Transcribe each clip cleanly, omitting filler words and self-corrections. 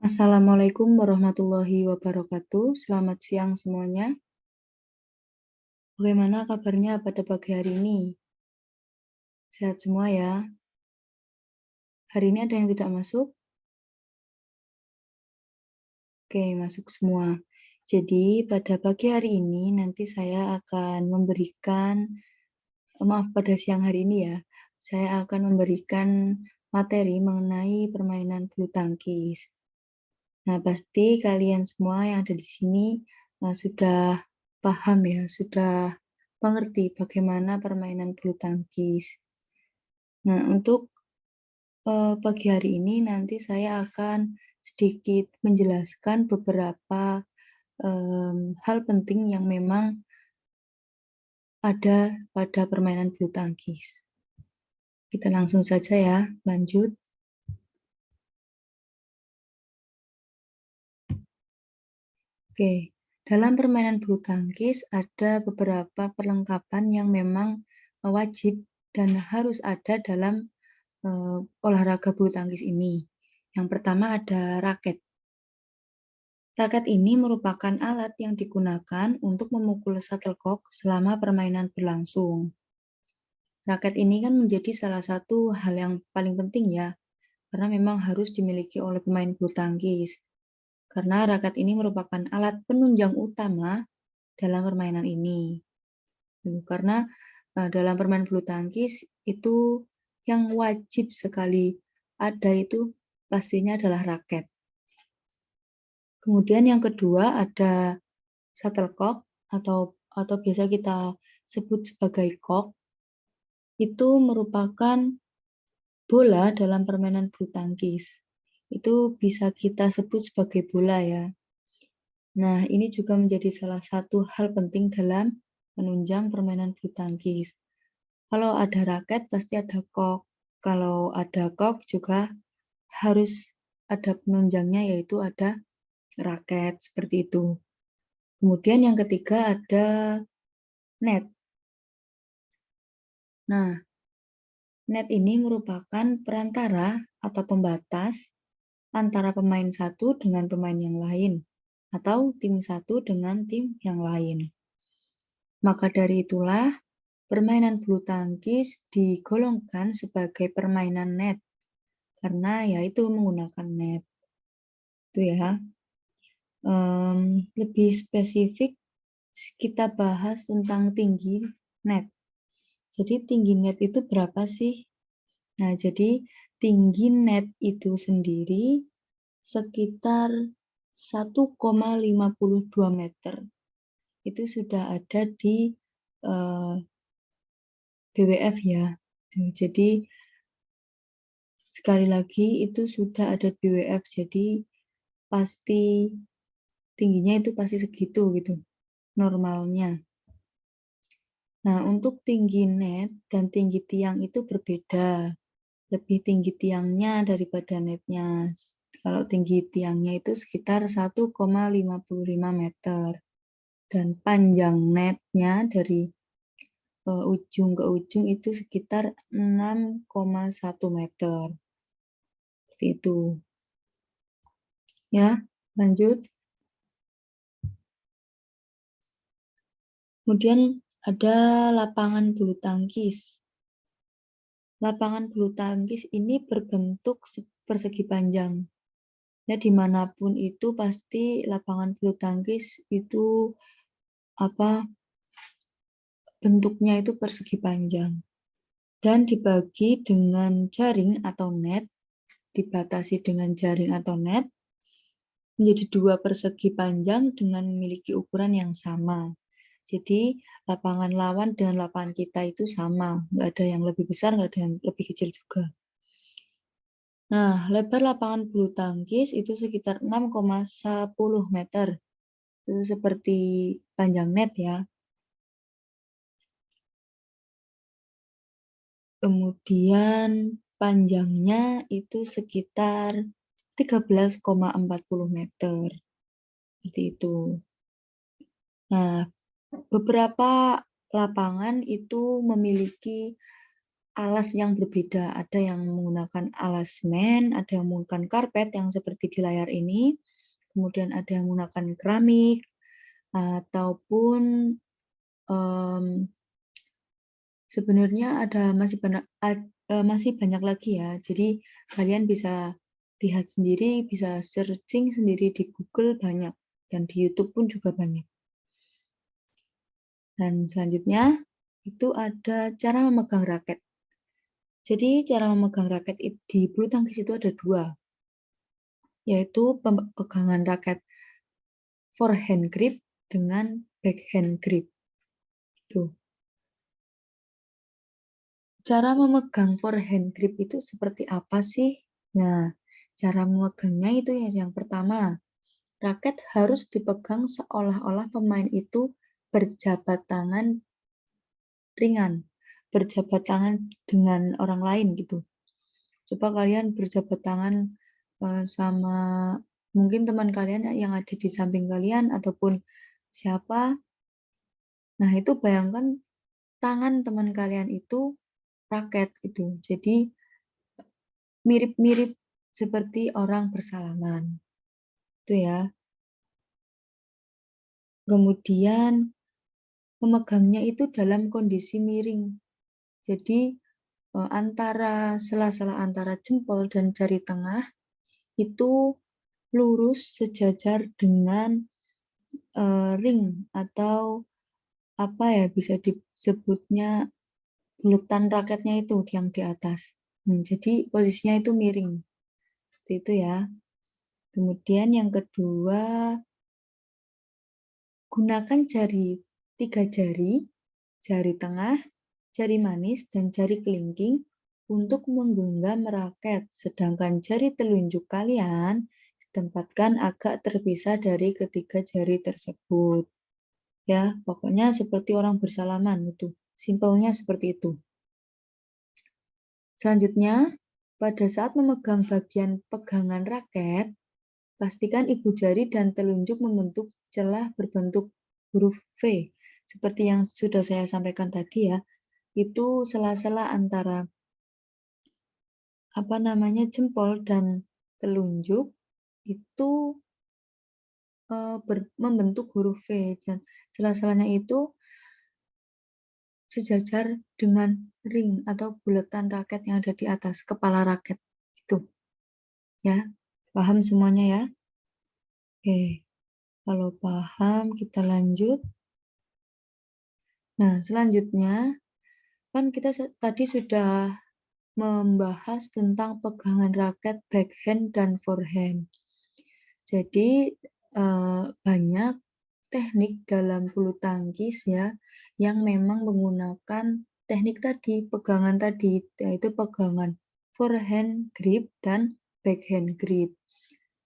Assalamualaikum warahmatullahi wabarakatuh. Selamat siang semuanya. Bagaimana kabarnya pada pagi hari ini? Sehat semua ya? Hari ini ada yang tidak masuk? Oke, masuk semua. Jadi pada pagi hari ini nanti saya akan memberikan, maaf pada siang hari ini ya, saya akan memberikan materi mengenai permainan bulu tangkis. Nah, pasti kalian semua yang ada di sini sudah paham ya, sudah mengerti bagaimana permainan bulu tangkis. Nah, untuk pagi hari ini nanti saya akan sedikit menjelaskan beberapa hal penting yang memang ada pada permainan bulu tangkis. Kita langsung saja ya, lanjut. Oke, dalam permainan bulu tangkis ada beberapa perlengkapan yang memang wajib dan harus ada dalam olahraga bulu tangkis ini. Yang pertama ada raket. Raket ini merupakan alat yang digunakan untuk memukul shuttlecock selama permainan berlangsung. Raket ini kan menjadi salah satu hal yang paling penting ya, karena memang harus dimiliki oleh pemain bulu tangkis. Karena raket ini merupakan alat penunjang utama dalam permainan ini. Karena dalam permainan bulu tangkis itu yang wajib sekali ada itu pastinya adalah raket. Kemudian yang kedua ada shuttlecock atau biasa kita sebut sebagai cock. Itu merupakan bola dalam permainan bulu tangkis. Itu bisa kita sebut sebagai bola ya. Nah, ini juga menjadi salah satu hal penting dalam menunjang permainan bulu tangkis. Kalau ada raket pasti ada cock. Kalau ada cock juga harus ada penunjangnya yaitu ada raket seperti itu. Kemudian yang ketiga ada net. Nah, net ini merupakan perantara atau pembatas antara pemain satu dengan pemain yang lain atau tim satu dengan tim yang lain. Maka dari itulah permainan bulu tangkis digolongkan sebagai permainan net karena yaitu menggunakan net. Itu ya. Lebih spesifik kita bahas tentang tinggi net. Jadi tinggi net itu berapa sih? Nah, jadi tinggi net itu sendiri sekitar 1,52 meter. Itu sudah ada di BWF ya. Jadi sekali lagi itu sudah ada di BWF. Jadi pasti tingginya itu pasti segitu gitu normalnya. Nah, untuk tinggi net dan tinggi tiang itu berbeda. Lebih tinggi tiangnya daripada netnya. Kalau tinggi tiangnya itu sekitar 1,55 meter. Dan panjang netnya dari ujung ke ujung itu sekitar 6,1 meter. Seperti itu. Ya, lanjut. Kemudian ada lapangan bulu tangkis. Lapangan bulu tangkis ini berbentuk persegi panjang. Ya, dimanapun itu pasti lapangan bulu tangkis itu bentuknya itu persegi panjang. Dan dibagi dengan jaring atau net, dibatasi dengan jaring atau net, menjadi dua persegi panjang dengan memiliki ukuran yang sama. Jadi lapangan lawan dan lapangan kita itu sama, nggak ada yang lebih besar, nggak ada yang lebih kecil juga. Nah, lebar lapangan bulu tangkis itu sekitar 6,10 meter. Itu seperti panjang net ya. Kemudian panjangnya itu sekitar 13,40 meter. Seperti itu. Nah, beberapa lapangan itu memiliki alas yang berbeda. Ada yang menggunakan alas semen, ada yang menggunakan karpet yang seperti di layar ini, kemudian ada yang menggunakan keramik, ataupun sebenarnya masih banyak lagi ya. Jadi kalian bisa lihat sendiri, bisa searching sendiri di Google banyak, dan di YouTube pun juga banyak. Dan selanjutnya itu ada cara memegang raket. Jadi cara memegang raket di bulu tangkis itu ada dua, yaitu pegangan raket forehand grip dengan backhand grip. Tuh. Cara memegang forehand grip itu seperti apa sih? Nah, cara memegangnya itu yang pertama, raket harus dipegang seolah-olah pemain itu berjabat tangan ringan, berjabat tangan dengan orang lain gitu. Coba kalian berjabat tangan sama mungkin teman kalian yang ada di samping kalian ataupun siapa. Nah, itu bayangkan tangan teman kalian itu raket gitu. Jadi mirip-mirip seperti orang bersalaman. Itu ya. Kemudian memegangnya itu dalam kondisi miring. Jadi antara sela-sela antara jempol dan jari tengah itu lurus sejajar dengan ring atau apa ya, bisa disebutnya bulatan raketnya itu yang di atas. Jadi posisinya itu miring. Seperti itu ya. Kemudian yang kedua, gunakan tiga jari, jari tengah, jari manis, dan jari kelingking untuk menggenggam raket, sedangkan jari telunjuk kalian ditempatkan agak terpisah dari ketiga jari tersebut. Ya, pokoknya seperti orang bersalaman itu. Simpelnya seperti itu. Selanjutnya, pada saat memegang bagian pegangan raket, pastikan ibu jari dan telunjuk membentuk celah berbentuk huruf V. Seperti yang sudah saya sampaikan tadi ya, itu sela-sela antara jempol dan telunjuk itu membentuk huruf V, dan sela-selanya itu sejajar dengan ring atau bulatan raket yang ada di atas kepala raket itu. Ya, paham semuanya ya? Oke, kalau paham kita lanjut. Nah, selanjutnya kan kita tadi sudah membahas tentang pegangan raket backhand dan forehand. Jadi banyak teknik dalam bulu tangkis ya yang memang menggunakan teknik tadi, pegangan tadi, yaitu pegangan forehand grip dan backhand grip.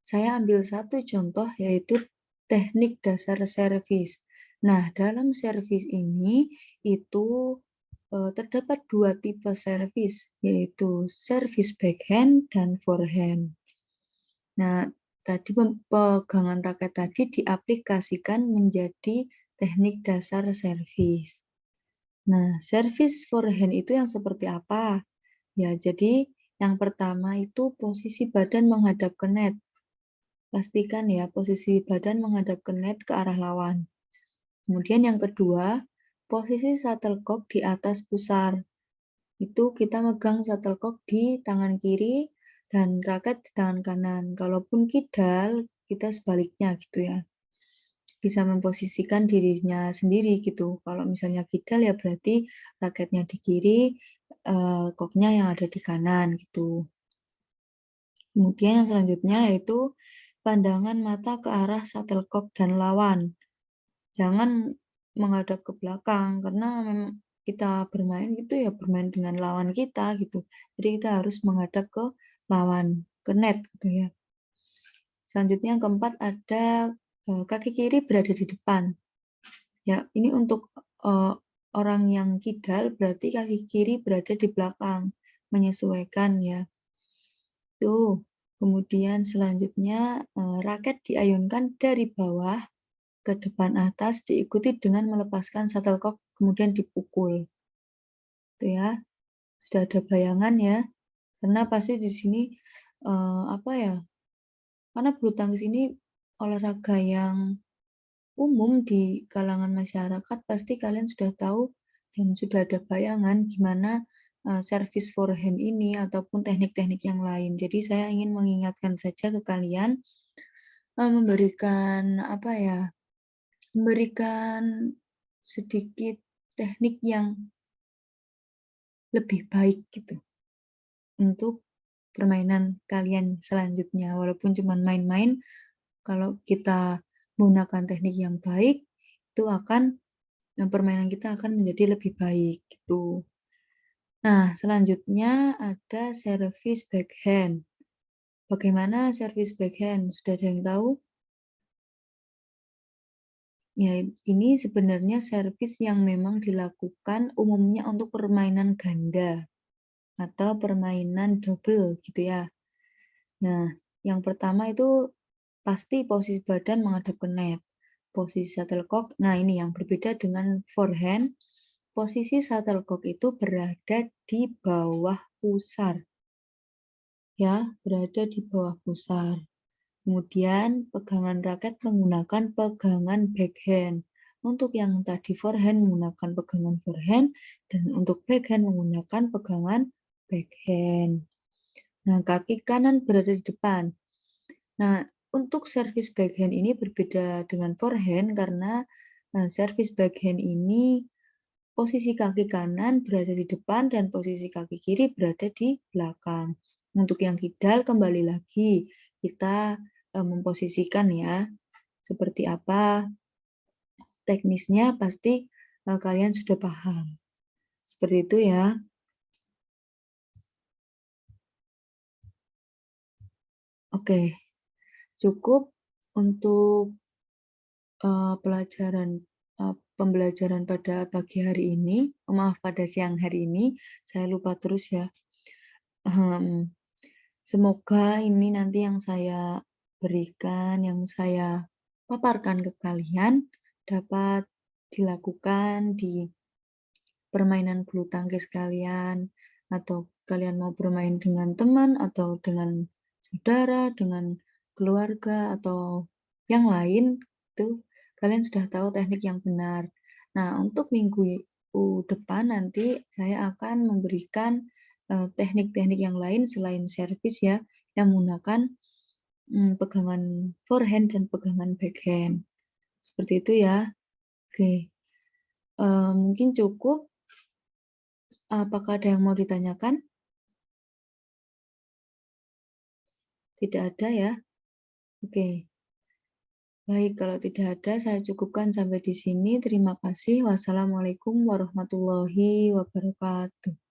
Saya ambil satu contoh yaitu teknik dasar servis. Nah, dalam servis ini itu terdapat dua tipe servis, yaitu servis backhand dan forehand. Nah, tadi pegangan raket tadi diaplikasikan menjadi teknik dasar servis. Nah, servis forehand itu yang seperti apa? Ya, jadi yang pertama itu posisi badan menghadap ke net. Pastikan ya posisi badan menghadap ke net ke arah lawan. Kemudian yang kedua, posisi shuttlecock di atas pusar. Itu kita megang shuttlecock di tangan kiri dan raket di tangan kanan. Kalaupun kidal, kita sebaliknya gitu ya. Bisa memposisikan dirinya sendiri gitu. Kalau misalnya kidal ya berarti raketnya di kiri, koknya yang ada di kanan gitu. Kemudian yang selanjutnya yaitu pandangan mata ke arah shuttlecock dan lawan. Jangan menghadap ke belakang karena memang kita bermain gitu ya, bermain dengan lawan kita gitu. Jadi kita harus menghadap ke lawan, ke net gitu ya. Selanjutnya yang keempat ada kaki kiri berada di depan. Ya, ini untuk orang yang kidal berarti kaki kiri berada di belakang, menyesuaikan ya. Tuh. Kemudian selanjutnya raket diayunkan dari bawah ke depan atas diikuti dengan melepaskan shuttlecock kemudian dipukul. Itu ya. Sudah ada bayangan ya? Karena pasti di sini, apa ya, karena bulu tangkis ini olahraga yang umum di kalangan masyarakat, pasti kalian sudah tahu dan sudah ada bayangan gimana, servis forehand ini ataupun teknik-teknik yang lain. Jadi saya ingin mengingatkan saja ke kalian, memberikan apa ya, memberikan sedikit teknik yang lebih baik gitu untuk permainan kalian selanjutnya. Walaupun cuma main-main, kalau kita menggunakan teknik yang baik, itu akan permainan kita akan menjadi lebih baik gitu. Nah, selanjutnya ada servis backhand. Bagaimana servis backhand? Sudah ada yang tahu? Ya, ini sebenarnya servis yang memang dilakukan umumnya untuk permainan ganda atau permainan double gitu ya. Nah, yang pertama itu pasti posisi badan menghadap ke net. Posisi shuttlecock, nah ini yang berbeda dengan forehand. Posisi shuttlecock itu berada di bawah pusar, ya, berada di bawah pusar. Kemudian pegangan raket menggunakan pegangan backhand. Untuk yang tadi forehand menggunakan pegangan forehand dan untuk backhand menggunakan pegangan backhand. Nah, kaki kanan berada di depan. Nah, untuk servis backhand ini berbeda dengan forehand karena servis backhand ini posisi kaki kanan berada di depan dan posisi kaki kiri berada di belakang. Untuk yang kidal kembali lagi kita memposisikan ya. Seperti apa teknisnya pasti kalian sudah paham. Seperti itu ya. Oke, cukup untuk pembelajaran pada pagi hari ini. Maaf, pada siang hari ini. Saya lupa terus ya. Semoga ini nanti yang saya berikan, yang saya paparkan ke kalian dapat dilakukan di permainan bulu tangkis kalian, atau kalian mau bermain dengan teman, atau dengan saudara, dengan keluarga, atau yang lain, itu kalian sudah tahu teknik yang benar. Nah, untuk minggu depan nanti saya akan memberikan teknik-teknik yang lain selain servis ya, yang menggunakan pegangan forehand dan pegangan backhand. Seperti itu ya. Oke, mungkin cukup. Apakah ada yang mau ditanyakan? Tidak ada ya? Oke. Baik, kalau tidak ada, saya cukupkan sampai di sini. Terima kasih. Wassalamualaikum warahmatullahi wabarakatuh.